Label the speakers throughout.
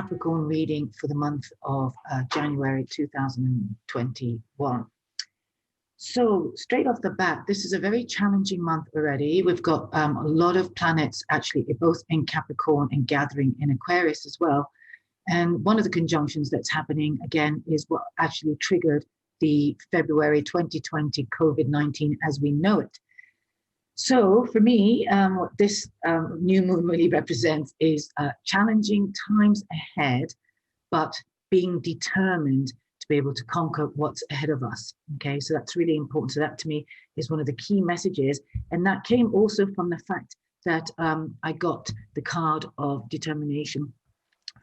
Speaker 1: Capricorn reading for the month of January 2021. So straight off the bat, this is a very challenging month already. We've got a lot of planets actually both in Capricorn and gathering in Aquarius as well. And one of the conjunctions that's happening again is what actually triggered the February 2020 COVID-19 as we know it. So for me, what this new moon really represents is challenging times ahead, but being determined to be able to conquer what's ahead of us. Okay, so that's really important. So that to me is one of the key messages. And that came also from the fact that I got the card of determination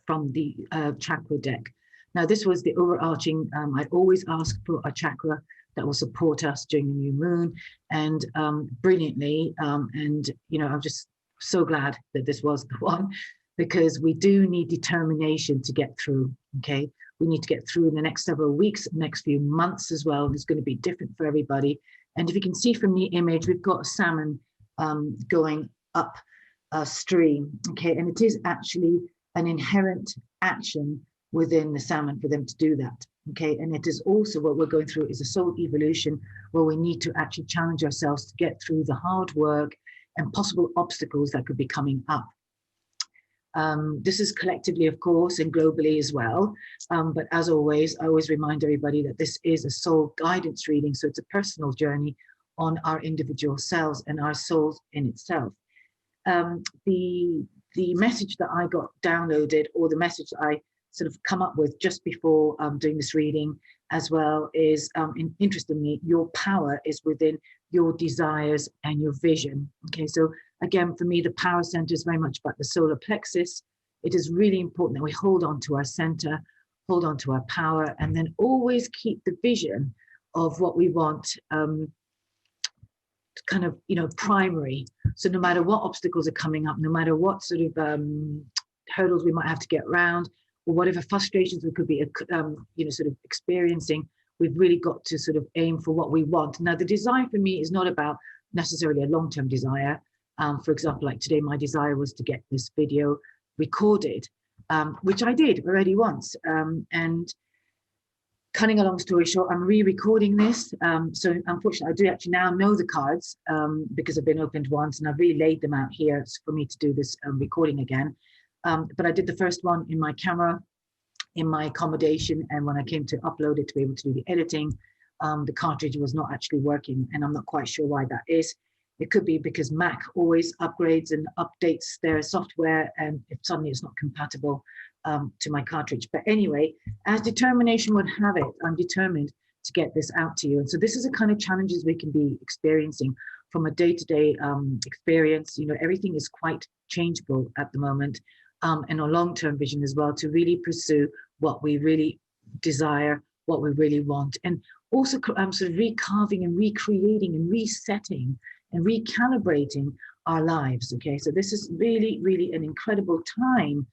Speaker 1: from the chakra deck. Now, this was the overarching, I always ask for a chakra that will support us during the new moon, and brilliantly, and you know, I'm just so glad that this was the one, because we do need determination to get through. Okay, we need to get through in the next several weeks, next few months as well. It's going to be different for everybody. And if you can see from the image, we've got a salmon going up a stream. Okay, and it is actually an inherent action within the salmon for them to do that. Okay, and it is also what we're going through is a soul evolution where we need to actually challenge ourselves to get through the hard work and possible obstacles that could be coming up. This is collectively, of course, and globally as well. But as always, I always remind everybody that this is a soul guidance reading. So it's a personal journey on our individual selves and our souls in itself. The message that I got downloaded, or the message that I sort of come up with just before doing this reading as well, is interestingly, your power is within your desires and your vision. Okay, so again, for me, the power center is very much about the solar plexus. It is really important that we hold on to our center, hold on to our power, and then always keep the vision of what we want kind of, you know, primary. So no matter what obstacles are coming up, no matter what sort of hurdles we might have to get around, or whatever frustrations we could be, you know, sort of experiencing, we've really got to sort of aim for what we want. Now, the desire for me is not about necessarily a long-term desire. For example, like today, my desire was to get this video recorded, which I did already once. And cutting a long story short, I'm re-recording this. So unfortunately, I do actually now know the cards because I've been opened once, and I've really laid them out here for me to do this recording again. But I did the first one in my camera, in my accommodation, and when I came to upload it to be able to do the editing, the cartridge was not actually working, and I'm not quite sure why that is. It could be because Mac always upgrades and updates their software, and if suddenly it's not compatible to my cartridge. But anyway, as determination would have it, I'm determined to get this out to you. And so this is the kind of challenges we can be experiencing from a day-to-day experience. You know, everything is quite changeable at the moment. And a long-term vision as well, to really pursue what we really desire, what we really want, and also sort of recarving and recreating and resetting and recalibrating our lives. Okay, so this is really, really an incredible time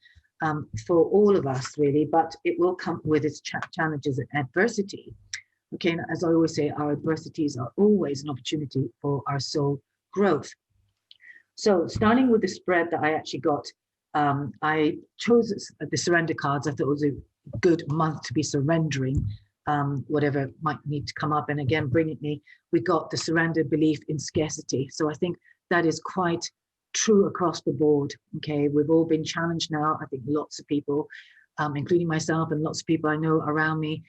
Speaker 1: for all of us, really, but it will come with its challenges and adversity. Okay, and as I always say, our adversities are always an opportunity for our soul growth. So starting with the spread that I actually got, I chose the surrender cards. I thought it was a good month to be surrendering whatever might need to come up. And again, brilliantly, we got the surrender belief in scarcity. So I think that is quite true across the board. Okay, we've all been challenged now. I think lots of people, including myself and lots of people I know around me,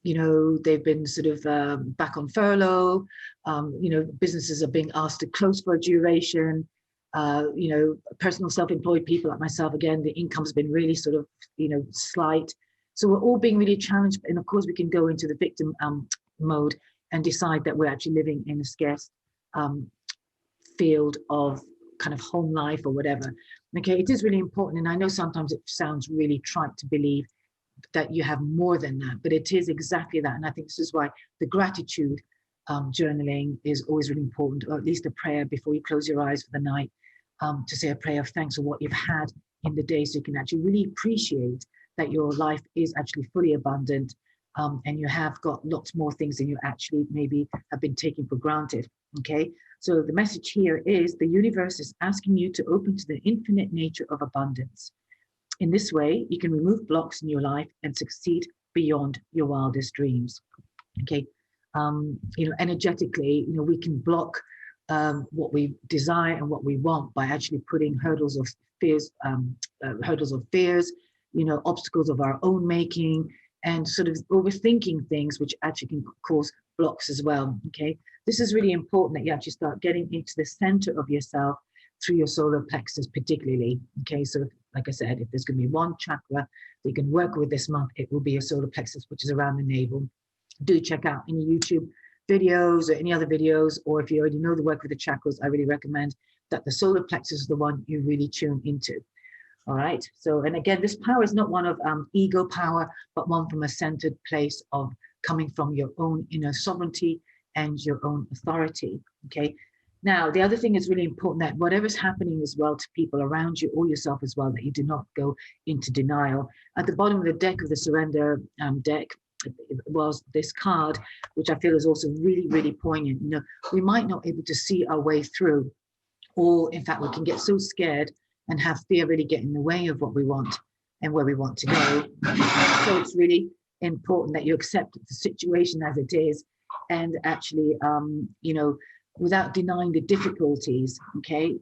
Speaker 1: you know, they've been sort of back on furlough. You know, businesses are being asked to close for a duration. You know, personal self-employed people like myself, again, the income's been really sort of, you know, slight. So we're all being really challenged. And of course, we can go into the victim mode and decide that we're actually living in a scarce field of kind of home life or whatever. Okay, it is really important. And I know sometimes it sounds really trite to believe that you have more than that, but it is exactly that. And I think this is why the gratitude journaling is always really important, or at least a prayer before you close your eyes for the night. To say a prayer of thanks for what you've had in the day, so you can actually really appreciate that your life is actually fully abundant, and you have got lots more things than you actually maybe have been taking for granted. Okay, so the message here is the universe is asking you to open to the infinite nature of abundance. In this way, you can remove blocks in your life and succeed beyond your wildest dreams. Okay, energetically, we can block what we desire and what we want by actually putting hurdles of fears, obstacles of our own making, and sort of overthinking things, which actually can cause blocks as well. Okay, this is really important that you actually start getting into the center of yourself through your solar plexus, particularly. Okay, so like I said, if there's going to be one chakra that you can work with this month, it will be your solar plexus, which is around the navel. Do check out any YouTube videos or any other videos, or if you already know the work with the chakras, I really recommend that the solar plexus is the one you really tune into. All right. So, and again, this power is not one of ego power, but one from a centered place of coming from your own inner sovereignty and your own authority. Okay. Now, the other thing is really important that whatever's happening as well to people around you or yourself as well, that you do not go into denial. At the bottom of the deck of the surrender deck was this card, which I feel is also really, really poignant. We might not be able to see our way through, or in fact, we can get so scared and have fear really get in the way of what we want and where we want to go. So it's really important that you accept the situation as it is, and actually, without denying the difficulties. Okay,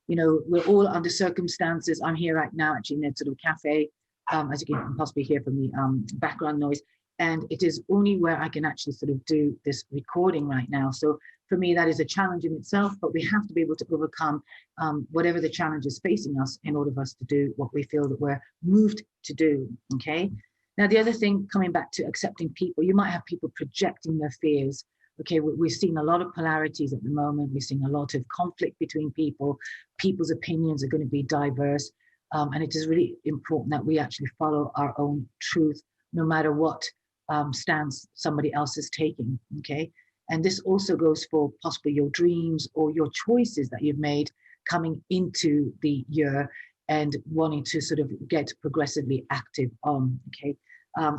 Speaker 1: we're all under circumstances. I'm here right now, actually, in a sort of cafe, as you can possibly hear from the background noise, and it is only where I can actually sort of do this recording right now. So for me, that is a challenge in itself, but we have to be able to overcome whatever the challenge is facing us in order for us to do what we feel that we're moved to do. Okay. Now, the other thing, coming back to accepting people, you might have people projecting their fears. Okay, we're seeing a lot of polarities at the moment. We're seeing a lot of conflict between people. People's opinions are going to be diverse. And it is really important that we actually follow our own truth, no matter what stance somebody else is taking. Okay. And this also goes for possibly your dreams or your choices that you've made coming into the year and wanting to sort of get progressively active on. Okay.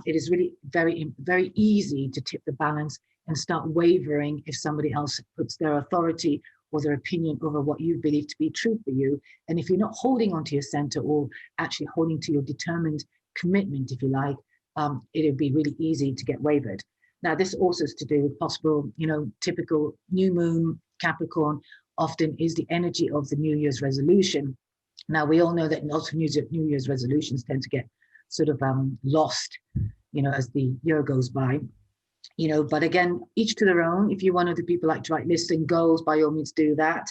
Speaker 1: It is really very, very easy to tip the balance and start wavering if somebody else puts their authority or their opinion over what you believe to be true for you. And if you're not holding onto your center or actually holding to your determined commitment, if you like, it'll be really easy to get wavered. Now, this also is to do with possible, typical new moon Capricorn often is the energy of the New Year's resolution. Now, we all know that lots of New Year's resolutions tend to get sort of lost, as the year goes by. But again, each to their own. If you're one of the people like to write lists and goals, by all means do that.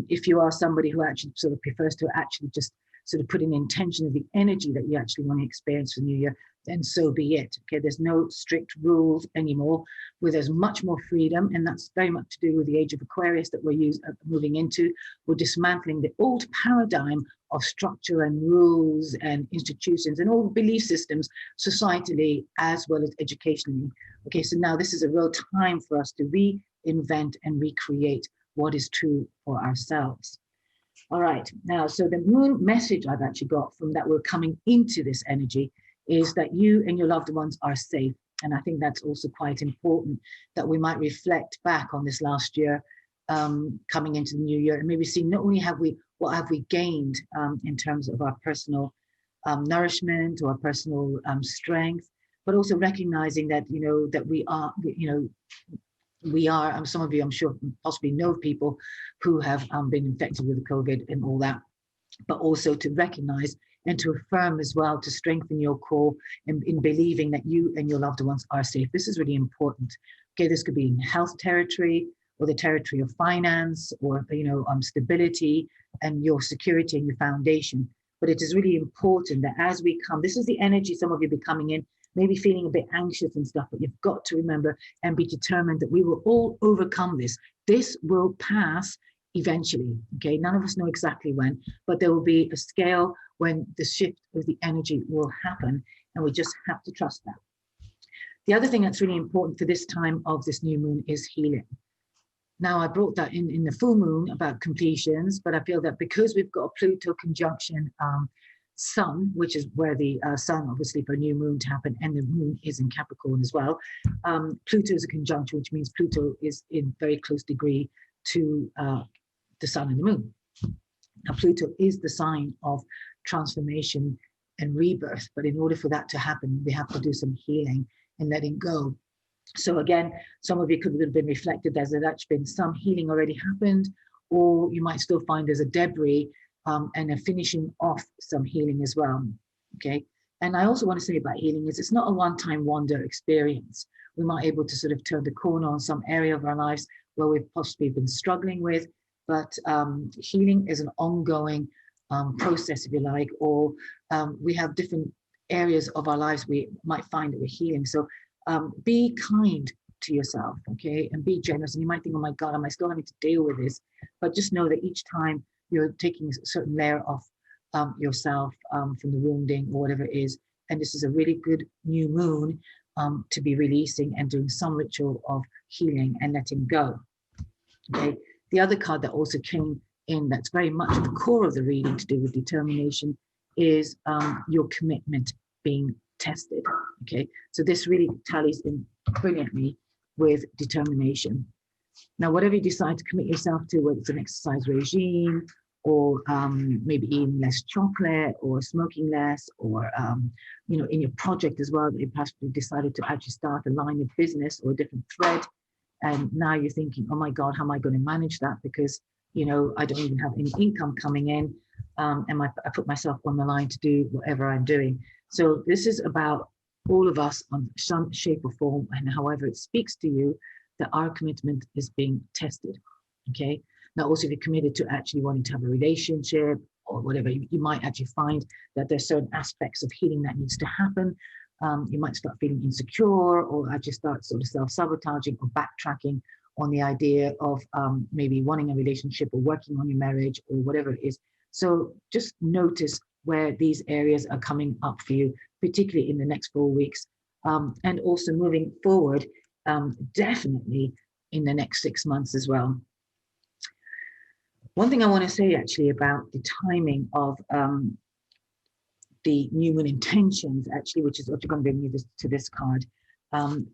Speaker 1: If you are somebody who actually sort of prefers to actually just sort of put an intention of the energy that you actually want to experience for the new year, then so be it. Okay, there's no strict rules anymore, where there's much more freedom, and that's very much to do with the age of Aquarius that we're moving into. We're dismantling the old paradigm of structure and rules and institutions and all belief systems societally as well as educationally. Okay, so now this is a real time for us to reinvent and recreate what is true for ourselves. All right, now, so the moon message I've actually got from that we're coming into this energy is that you and your loved ones are safe. And I think that's also quite important, that we might reflect back on this last year, coming into the new year, and maybe see not only what have we gained in terms of our personal nourishment or our personal strength, but also recognizing that, that we are, some of you, I'm sure, possibly know people who have been infected with COVID and all that, but also to recognize and to affirm as well, to strengthen your core in believing that you and your loved ones are safe. This is really important. Okay, this could be in health territory or the territory of finance or, stability and your security and your foundation. But it is really important that as we come, this is the energy some of you be coming in, maybe feeling a bit anxious and stuff, but you've got to remember and be determined that we will all overcome this. This will pass eventually. Okay, none of us know exactly when, but there will be a scale when the shift of the energy will happen, and we just have to trust that. The other thing that's really important for this time of this new moon is healing. Now, I brought that in the full moon about completions, but I feel that because we've got a Pluto conjunction Sun, which is where the Sun, obviously, for a new moon to happen, and the moon is in Capricorn as well. Pluto is a conjunction, which means Pluto is in very close degree to the Sun and the moon. Now, Pluto is the sign of transformation and rebirth. But in order for that to happen, we have to do some healing and letting go. So again, some of you could have been reflected as there's actually been some healing already happened, or you might still find there's a debris and a finishing off some healing as well. Okay. And I also want to say about healing is it's not a one-time wonder experience. We might be able to sort of turn the corner on some area of our lives where we've possibly been struggling with, but healing is an ongoing process, if you like, or we have different areas of our lives we might find that we're healing. So be kind to yourself, okay, and be generous. And you might think, oh my God, am I still having to deal with this? But just know that each time you're taking a certain layer off yourself from the wounding or whatever it is, and this is a really good new moon to be releasing and doing some ritual of healing and letting go. Okay. The other card that also came in that's very much at the core of the reading to do with determination is your commitment being tested. Okay, so this really tallies in brilliantly with determination. Now, whatever you decide to commit yourself to, whether it's an exercise regime or maybe eating less chocolate or smoking less, or you know, in your project as well, that you perhaps decided to actually start a line of business or a different thread, and now you're thinking, oh my God, how am I going to manage that? Because, you know, I don't even have any income coming in, and I put myself on the line to do whatever I'm doing. So this is about all of us on some shape or form, and however it speaks to you, that our commitment is being tested. Okay. Now, also, if you're committed to actually wanting to have a relationship or whatever, you might actually find that there's certain aspects of healing that needs to happen. You might start feeling insecure, or actually start sort of self-sabotaging or backtracking on the idea of maybe wanting a relationship or working on your marriage or whatever it is. So just notice where these areas are coming up for you, particularly in the next 4 weeks. And also moving forward, definitely in the next 6 months as well. One thing I want to say actually about the timing of the new moon intentions, actually, which is what you're going to bring me to this card,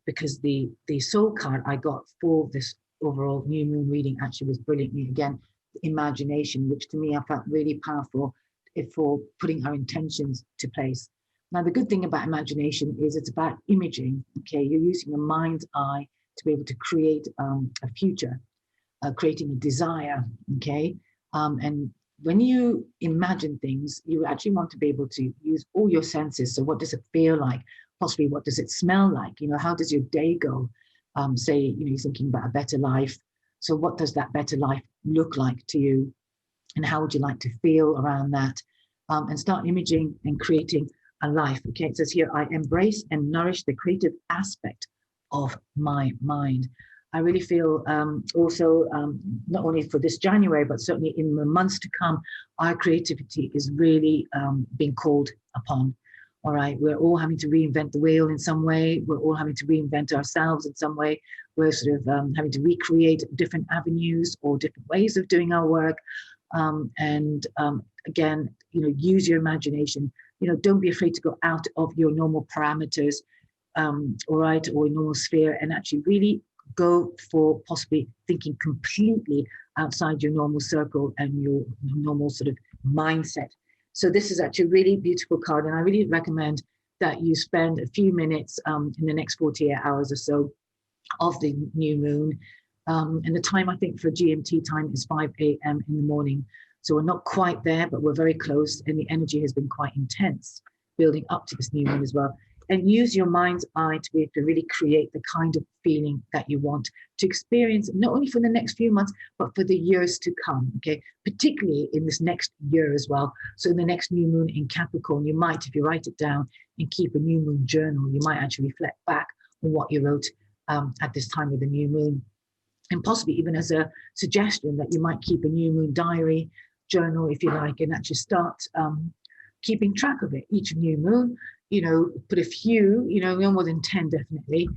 Speaker 1: because the soul card I got for this overall new moon reading actually was brilliantly, again, imagination, which to me I felt really powerful for putting our intentions to place. Now, the good thing about imagination is it's about imaging. Okay, you're using your mind's eye to be able to create a future, creating a desire. Okay, and when you imagine things, you actually want to be able to use all your senses. So what does it feel like? Possibly what does it smell like? You know, how does your day go? Say, you know, you're thinking about a better life. So what does that better life look like to you? And how would you like to feel around that? And start imaging and creating a life. Okay, it says here, I embrace and nourish the creative aspect of my mind. I really feel also, not only for this January, but certainly in the months to come, our creativity is really being called upon. All right, we're all having to reinvent the wheel in some way. We're all having to reinvent ourselves in some way. We're sort of having to recreate different avenues or different ways of doing our work. Again, you know, use your imagination. You know, don't be afraid to go out of your normal parameters, all right, or normal sphere, and actually really go for possibly thinking completely outside your normal circle and your normal sort of mindset. So this is actually a really beautiful card, and I really recommend that you spend a few minutes in the next 48 hours or so of the new moon. And the time, I think, for GMT time is 5 a.m. in the morning. So we're not quite there, but we're very close, and the energy has been quite intense building up to this new moon as well. And use your mind's eye to be able to really create the kind of feeling that you want to experience, not only for the next few months, but for the years to come, okay? Particularly in this next year as well. So in the next new moon in Capricorn, you might, if you write it down and keep a new moon journal, you might actually reflect back on what you wrote at this time of the new moon. And possibly even as a suggestion that you might keep a new moon diary journal, if you like, and actually start keeping track of it each new moon. You know, put a few, you know, no more than 10 definitely,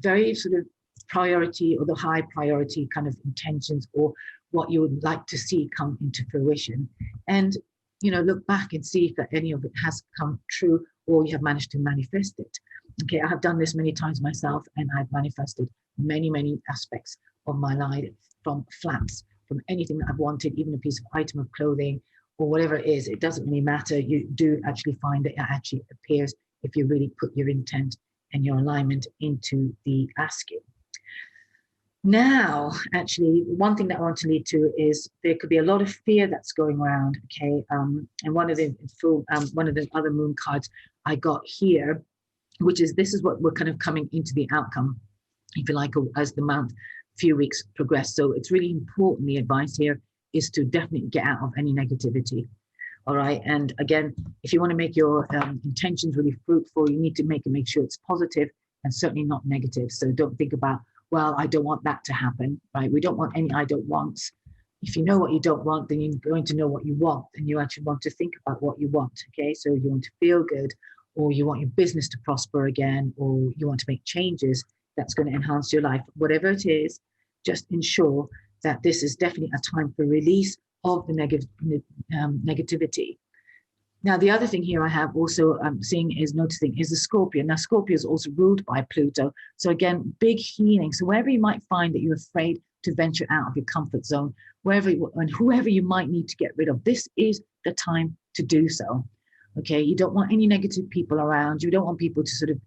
Speaker 1: very sort of priority or the high priority kind of intentions or what you would like to see come into fruition. And, you know, look back and see if any of it has come true or you have managed to manifest it. Okay, I have done this many times myself, and I've manifested many, many aspects of my life, from flats, from anything that I've wanted, even a piece of item of clothing, or whatever it is, it doesn't really matter. You do actually find that it actually appears if you really put your intent and your alignment into the asking. Now, actually, one thing that I want to lead to is there could be a lot of fear that's going around, okay? And one of the other moon cards I got here, which is, this is what we're kind of coming into the outcome, if you like, as the month, few weeks progress. So it's really important, the advice here is to definitely get out of any negativity. All right. And again, if you want to make your intentions really fruitful, you need to make sure it's positive and certainly not negative. So don't think about, well, I don't want that to happen, right? We don't want any I don't wants. If you know what you don't want, then you're going to know what you want, and you actually want to think about what you want. Okay. So you want to feel good, or you want your business to prosper again, or you want to make changes that's going to enhance your life. Whatever it is, just ensure that this is definitely a time for release of the negativity. Now, the other thing here I have also noticing is the Scorpio. Now, Scorpio is also ruled by Pluto. So again, big healing. So wherever you might find that you're afraid to venture out of your comfort zone, whoever you might need to get rid of, this is the time to do so. Okay, you don't want any negative people around. You don't want people to sort of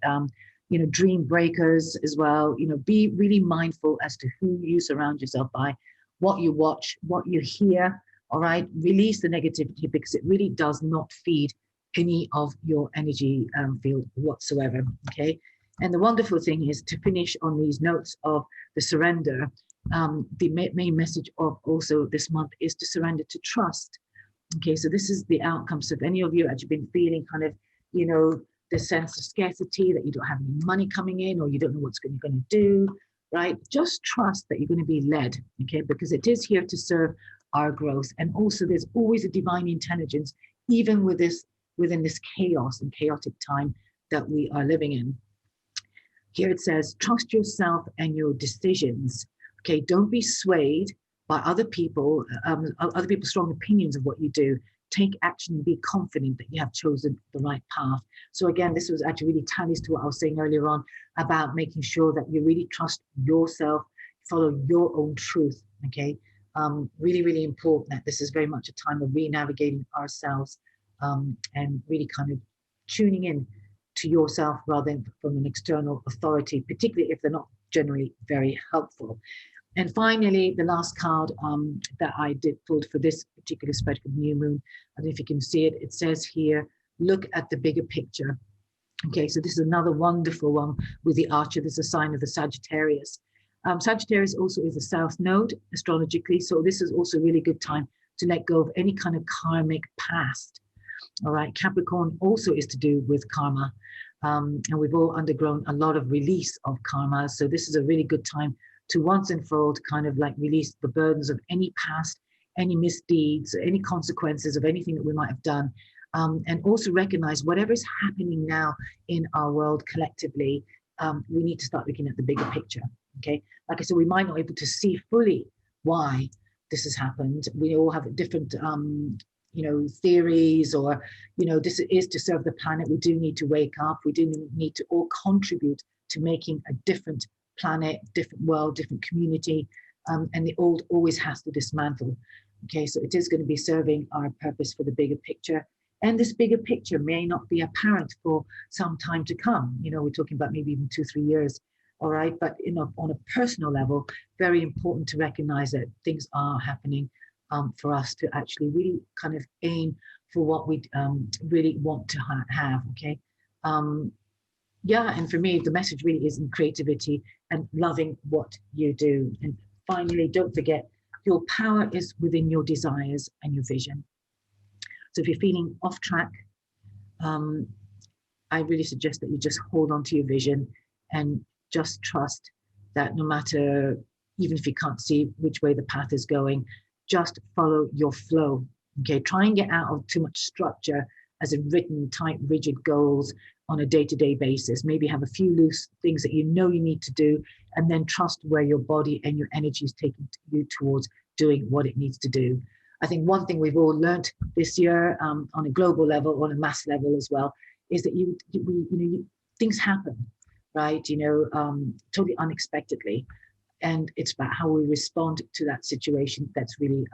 Speaker 1: dream breakers as well. Be really mindful as to who you surround yourself by, what you watch, what you hear. All right, release the negativity, because it really does not feed any of your energy field whatsoever. Okay, and the wonderful thing is, to finish on these notes of the surrender, the main message of also this month is to surrender to trust. Okay, so this is the outcome. So if any of you actually been feeling kind of, the sense of scarcity, that you don't have any money coming in, or you don't know what you're going to do, right? Just trust that you're going to be led, okay? Because it is here to serve our growth. And also there's always a divine intelligence, even within this chaos and chaotic time that we are living in. Here it says, trust yourself and your decisions, okay? Don't be swayed by other people's strong opinions of what you do. Take action and be confident that you have chosen the right path. So again, this was actually really tallies to what I was saying earlier on about making sure that you really trust yourself, follow your own truth, okay? Really, really important that this is very much a time of re-navigating ourselves and really kind of tuning in to yourself rather than from an external authority, particularly if they're not generally very helpful. And finally, the last card that I pulled for this particular spread for the new moon, I don't know if you can see it, it says here, look at the bigger picture. Okay, so this is another wonderful one with the Archer. This is a sign of the Sagittarius. Sagittarius also is a south node astrologically, so this is also a really good time to let go of any kind of karmic past. All right, Capricorn also is to do with karma, and we've all undergone a lot of release of karma, so this is a really good time to once and for all to kind of like release the burdens of any past, any misdeeds, any consequences of anything that we might have done, and also recognize whatever is happening now in our world collectively, we need to start looking at the bigger picture, okay? Like I said, we might not be able to see fully why this has happened. We all have different, theories, or, this is to serve the planet. We do need to wake up. We do need to all contribute to making a different planet, different world, different community, and the old always has to dismantle. Okay, so it is going to be serving our purpose for the bigger picture, and this bigger picture may not be apparent for some time to come. We're talking about maybe even 2-3 years. All right, but on a personal level, very important to recognize that things are happening for us to actually really kind of aim for what we really want to have. Okay. And for me, the message really is in creativity and loving what you do. And finally, don't forget, your power is within your desires and your vision. So if you're feeling off track, I really suggest that you just hold on to your vision and just trust that no matter, even if you can't see which way the path is going, just follow your flow. Okay, try and get out of too much structure as in written, tight, rigid goals on a day-to-day basis. Maybe have a few loose things that you need to do, and then trust where your body and your energy is taking you towards doing what it needs to do. I think one thing we've all learned this year on a global level, on a mass level as well, is that things happen, right? Totally unexpectedly. And it's about how we respond to that situation that's really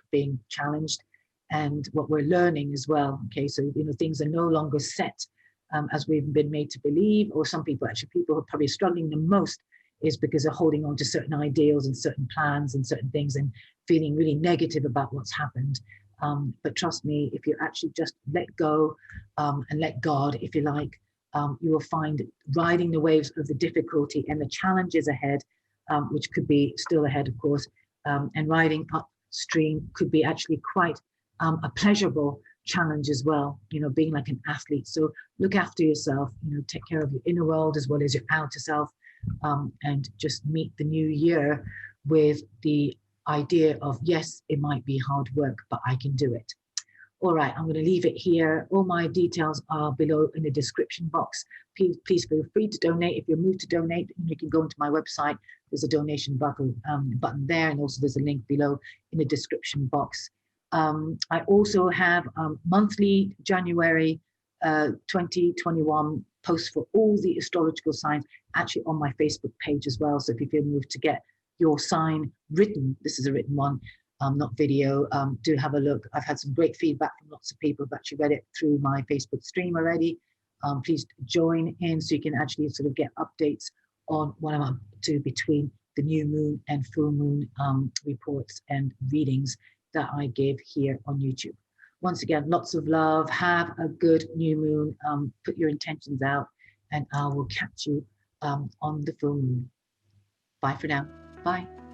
Speaker 1: being challenged. and what we're learning as well. Okay, so things are no longer set as we've been made to believe, or some people, actually people who are probably struggling the most is because they're holding on to certain ideals and certain plans and certain things and feeling really negative about what's happened. But trust me, if you actually just let go and let God, if you like, you will find riding the waves of the difficulty and the challenges ahead, which could be still ahead, of course, and riding upstream could be actually quite a pleasurable challenge as well, being like an athlete. So look after yourself, take care of your inner world as well as your outer self, and just meet the new year with the idea of, yes, it might be hard work, but I can do it. All right, I'm going to leave it here. All my details are below in the description box. Please feel free to donate. If you're moved to donate, you can go into my website. There's a donation button there, and also there's a link below in the description box. I also have monthly January 2021 posts for all the astrological signs actually on my Facebook page as well. So if you feel moved to get your sign written, this is a written one, not video, do have a look. I've had some great feedback from lots of people who've actually read it through my Facebook stream already. Please join in so you can actually sort of get updates on what I'm up to between the new moon and full moon reports and readings that I give here on YouTube. Once again, lots of love. Have a good new moon. Put your intentions out, and I will catch you on the full moon. Bye for now. Bye.